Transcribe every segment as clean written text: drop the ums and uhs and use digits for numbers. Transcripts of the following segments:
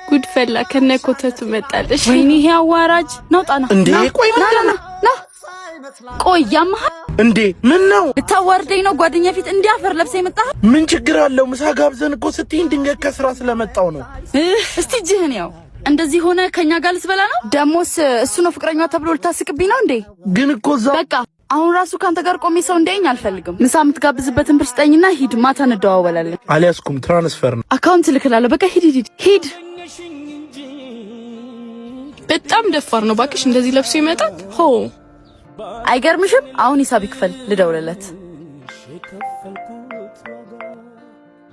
ጉድ ፈላ ከነኮተቱ መጣለሽ። ወይኔ ይሄ አዋራጅ ናውጣና እንዴ ቆይ ና ቆያማ እንዴ ምን ነው ልታዋርደኝ ነው? ጓደኛ ፊት እንዲያፈር ለብሰ የመጣህ ምን ችግር አለው? ምሳ ጋብዘን እኮ ስትይ ድንገት ከስራ ስለመጣው ነው። እስቲ ጅህን ያው እንደዚህ ሆነ ከኛ ጋር ልትበላ ነው? ደሞስ እሱ ነው ፍቅረኛዋ ተብሎ ልታስቅብኝ ነው እንዴ? ግን እኮ በቃ አሁን ራሱ ካንተ ጋር ቆሜ ሰው እንደኝ አልፈልግም። ምሳ የምትጋብዝበትን ብር ስጠኝና ሂድ፣ ማታ እንደዋወላለን። አልያዝኩም፣ ትራንስፈር ነው። አካውንት ልክላለሁ። በቃ ሂድ። በጣም ደፋር ነው ባክሽ፣ እንደዚህ ለብሶ ይመጣል። ሆ አይገርምሽም? አሁን ሂሳብ ይክፈል፣ ልደውልለት።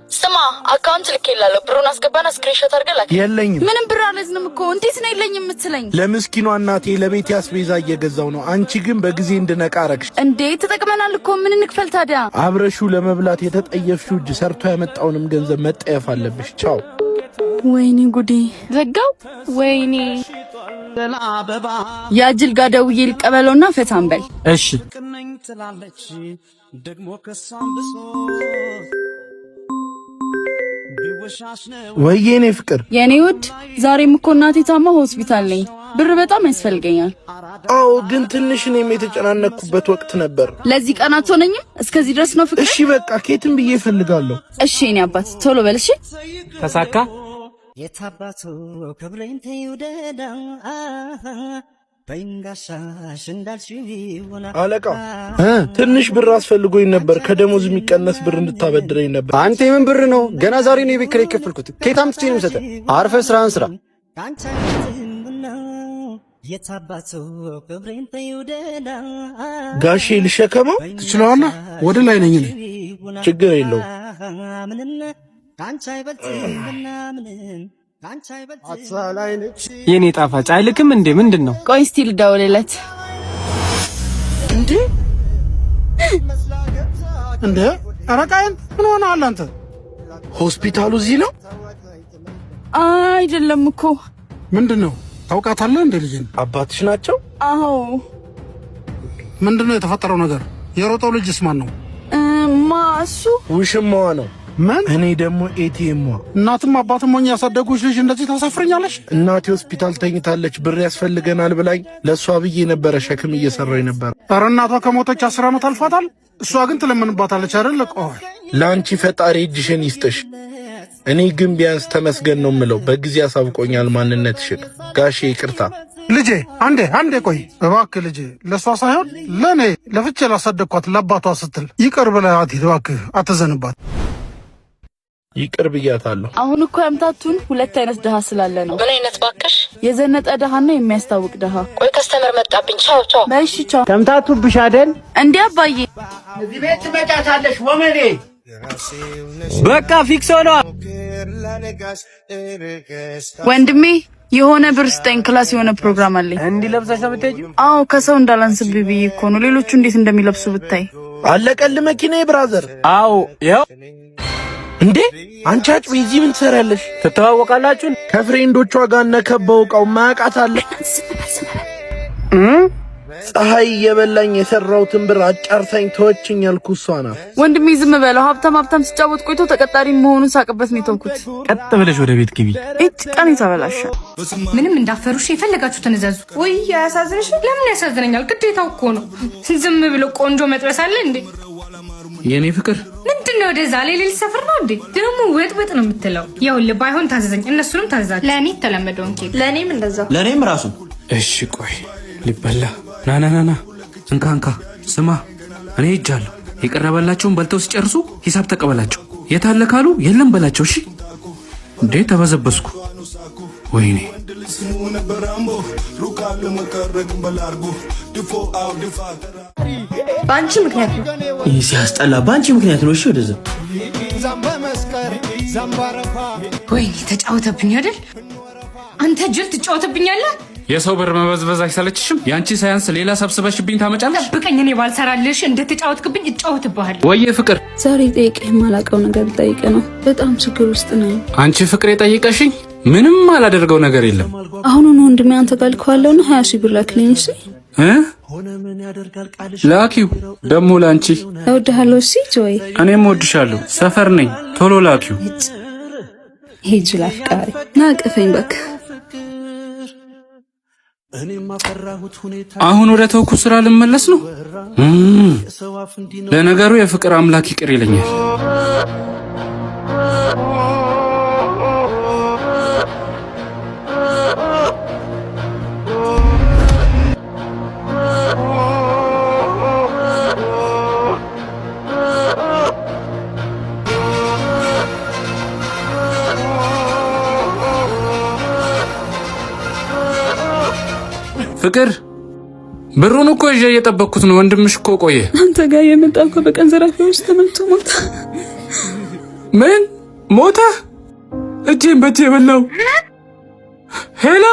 ስማ አካውንት ልኬላለሁ፣ ብሩን አስገባና ስክሪንሾት አድርገህ ላክ። የለኝም። ምንም ብር አልያዝንም እኮ። እንዴት ነው የለኝም የምትለኝ? ለምስኪኗ እናቴ ለቤት ያስቤዛ እየገዛው ነው። አንቺ ግን በጊዜ እንድነቃ አረግሽ። እንዴ ተጠቅመናል እኮ ምን እንክፈል ታዲያ? አብረሹ ለመብላት የተጠየፍሽው እጅ ሰርቶ ያመጣውንም ገንዘብ መጠየፍ አለብሽ። ቻው። ወይኔ ጉዴ ዘጋው። ወይኔ ያጅል ጋር ደውዬ ልቀበለውና ፈታን በል። እሺ ወይኔ ፍቅር የኔ ውድ ዛሬም እኮ እናቴ ታማ ሆስፒታል ነኝ። ብር በጣም ያስፈልገኛል። አዎ ግን ትንሽ እኔም የተጨናነኩበት ወቅት ነበር። ለዚህ ቀናት ሆነኝም እስከዚህ ድረስ ነው ፍቅር። እሺ በቃ ከየትም ብዬ እፈልጋለሁ። እሺ እኔ አባት ቶሎ በል እሺ። ተሳካ። የታባቱ ክብሬን ተይውደዳ በእንጋሻሽ እንዳልሽውና አለቃ ትንሽ ብር አስፈልጎኝ ነበር። ከደሞዝ የሚቀነስ ብር እንድታበድረኝ ነበር። አንተ የምን ብር ነው? ገና ዛሬ ነው የቤት ኪራይ የከፈልኩት። ከየት አምጥቼ ነው የምሰጠህ? አርፈህ ስራህን ስራ። የታባቱ ክብሬን ተይውደዳ ጋሼ ልሸከመው ትችላለህ? ወደ ላይ ነኝ እኔ። ችግር የለውም። የኔ ጣፋጭ አይልክም እንዴ? ምንድን ነው? ቆይ እስቲ ልደውልለት። እንዴ አረቃየን ምን ሆነሃል አንተ? ሆስፒታሉ እዚህ ነው? አይደለም እኮ። ምንድነው? ታውቃታለህ እንዴ ልጅን? አባትሽ ናቸው? አዎ። ምንድነው የተፈጠረው ነገር? የሮጠው ልጅስ ማን ነው? ማሱ ውሽማዋ ነው። ምን? እኔ ደግሞ ኤቲኤም። እናትም አባትም ሆኜ ያሳደጉሽ ልጅ እንደዚህ ታሳፍረኛለሽ? እናቴ ሆስፒታል ተኝታለች፣ ብር ያስፈልገናል ብላኝ ለሷ ብዬ ነበረ ሸክም እየሰራኝ ነበር። ኧረ እናቷ ከሞተች 10 ዓመት አልፏታል። እሷ ግን ትለምንባታለች አይደል? ቆይ ለአንቺ ፈጣሪ እጅሽን ይስጥሽ። እኔ ግን ቢያንስ ተመስገን ነው የምለው። በጊዜ አሳውቆኛል ማንነትሽን። ጋሼ ይቅርታ። ልጄ አንዴ ቆይ እባክህ ልጄ፣ ለሷ ሳይሆን ለኔ ለፍቼ ላሳደግኳት ለአባቷ ስትል ይቅር ብለህ እባክህ አትዘንባት። ይቅር ብያታለሁ። አሁን እኮ ያምታቱን ሁለት አይነት ደሃ ስላለ ነው። ምን አይነት ባክሽ? የዘነጠ ደሃና የሚያስታውቅ ደሃ። ቆይ ከስተመር መጣብኝ። ቻው። በእሺ ቻው። ተምታቱብሽ አይደል እንዴ አባዬ? እዚህ ቤት ትመጫታለሽ ወመኔ። በቃ ፊክስ ሆኗል። ወንድሜ የሆነ ብር ስጠኝ፣ ክላስ የሆነ ፕሮግራም አለኝ። እንዲህ ለብሰሽ ነው የምትሄጂው? አዎ ከሰው እንዳላንስብኝ ብዬ እኮ ነው። ሌሎቹ እንዴት እንደሚለብሱ ብታይ። አለቀል መኪናዬ ብራዘር። አዎ ያው እንዴ አንቺ አጭ እዚህ ምን ትሰሪያለሽ? ትተዋወቃላችሁ? ከፍሬንዶቿ ጋር ነከበው ቃው ማቃት አለ። ፀሐይ የበላኝ የሰራውትን ብር አጫርታኝ ተወችኝ ያልኩት እሷ ናት። ወንድሜ ዝም በለው። ሀብታም ሲጫወት ቆይቶ ተቀጣሪ መሆኑን ሳቅበት ነው የተውኩት። ቀጥ ብለሽ ወደ ቤት ግቢ። ቀን ተበላሸ። ምንም እንዳፈሩሽ የፈለጋችሁትን እዘዙ። ወይ ያሳዝንሽ? ለምን ያሳዝነኛል? ግዴታው እኮ ነው። ዝም ብሎ ቆንጆ መጥበስ አለ እንዴ? የኔ ፍቅር ምንድነው? ወደዛ ሌሊት ሰፈር ነው እንዴ? ደግሞ ወጥ ነው የምትለው? ይኸውልህ ባይሆን ታዘዘኝ፣ እነሱንም ታዘዛቸው። ለእኔ ተለመደውን ኬክ፣ ለእኔም እንደዛው፣ ለእኔም ራሱ። እሺ ቆይ ሊበላ ና እንካ ስማ፣ እኔ ሄጃለሁ። የቀረበላቸውን በልተው ሲጨርሱ ሂሳብ ተቀበላቸው። የታለ ካሉ የለም በላቸው። እሺ እንዴ ተበዘበስኩ። ወይኔ ባንቺ ምክንያት ነው። ይህ ሲያስጠላ ባንቺ ምክንያት ነው። እሺ ወደዛ። ወይኔ ተጫወተብኝ አይደል? አንተ ጅል ትጫወተብኛለህ። የሰው ብር መበዝበዝ አይሰለችሽም? ያንቺ ሳያንስ ሌላ ሰብስበሽብኝ ታመጫለሽ። ጠብቀኝ፣ እኔ ባልሰራልሽ እንደተጫወትክብኝ እጫወትብሃለሁ። ወየ ፍቅር፣ ዛሬ ጠይቀህ የማላውቀው ነገር ጠይቀ ነው። በጣም ችግር ውስጥ ነኝ። አንቺ ፍቅር የጠይቀሽኝ ምንም አላደርገው ነገር የለም። አሁኑን ወንድሜ አንተ ጋር ልከዋለሁና 20 ሺህ ብር ላክልኝ። እሺ ላኪው ደሞ ላንቺ። እወድሃለሁ። እሺ ጆይ፣ እኔም እወድሻለሁ። ሰፈር ነኝ። ቶሎ ላኪው። ሂጅ ላፍቃሪ ናቅፈኝ በቃ። አሁን ወደ ተውኩ ስራ ልመለስ ነው። ለነገሩ የፍቅር አምላክ ይቅር ይለኛል። ፍቅር ብሩን እኮ ይዤ እየጠበቅኩት ነው። ወንድምሽ እኮ ቆየ። አንተ ጋር የመጣ እኮ በቀን ዘራፊዎች ተመልቶ ሞታ። ምን ሞታ? እጄን በእጄ የበላው። ሄሎ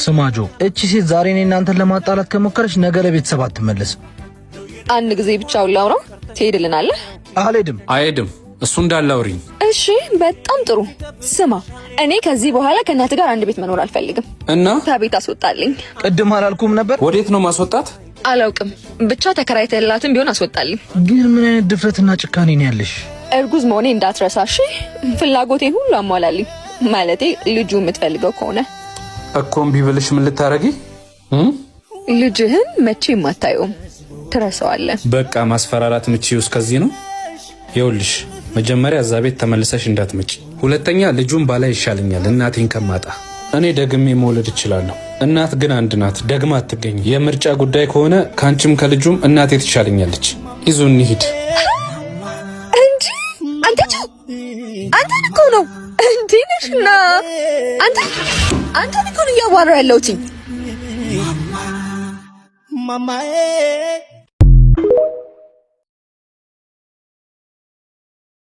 ስማጆ፣ እቺ ሴት ዛሬ እኔ እናንተን ለማጣላት ከሞከረች ነገ ለቤተሰብ አትመለስም። አንድ ጊዜ ብቻውን ላውራው ትሄድልናለህ? አልሄድም። አይሄድም። እሱ እንዳላውሪኝ። እሺ በጣም ጥሩ። ስማ እኔ ከዚህ በኋላ ከእናት ጋር አንድ ቤት መኖር አልፈልግም እና ከቤት አስወጣልኝ። ቅድም አላልኩም ነበር? ወዴት ነው ማስወጣት? አላውቅም ብቻ ተከራይተላትም ቢሆን አስወጣልኝ። ግን ምን አይነት ድፍረትና ጭካኔ ነው ያለሽ? እርጉዝ መሆኔ እንዳትረሳሽ። ፍላጎቴን ሁሉ አሟላልኝ። ማለቴ ልጁ የምትፈልገው ከሆነ እኮ እምቢ ብልሽ ምን ልታረጊ? ልጅህን መቼም አታየውም፣ ትረሳዋለህ። በቃ ማስፈራራት ምቺው እስከዚህ ነው። ይኸውልሽ መጀመሪያ እዛ ቤት ተመልሰሽ እንዳትመጪ። ሁለተኛ ልጁን ባላ ይሻለኛል እናቴን ከማጣ። እኔ ደግሜ መውለድ እችላለሁ። እናት ግን አንድ ናት፣ ደግማ አትገኝ። የምርጫ ጉዳይ ከሆነ ካንቺም ከልጁም እናቴ ትሻለኛለች። ይዙ እንሂድ እንጂ አንተ እኮ ነው እንዴ ነሽና አንተ እኮ ነው እያዋራ ያለሁት። ማማዬ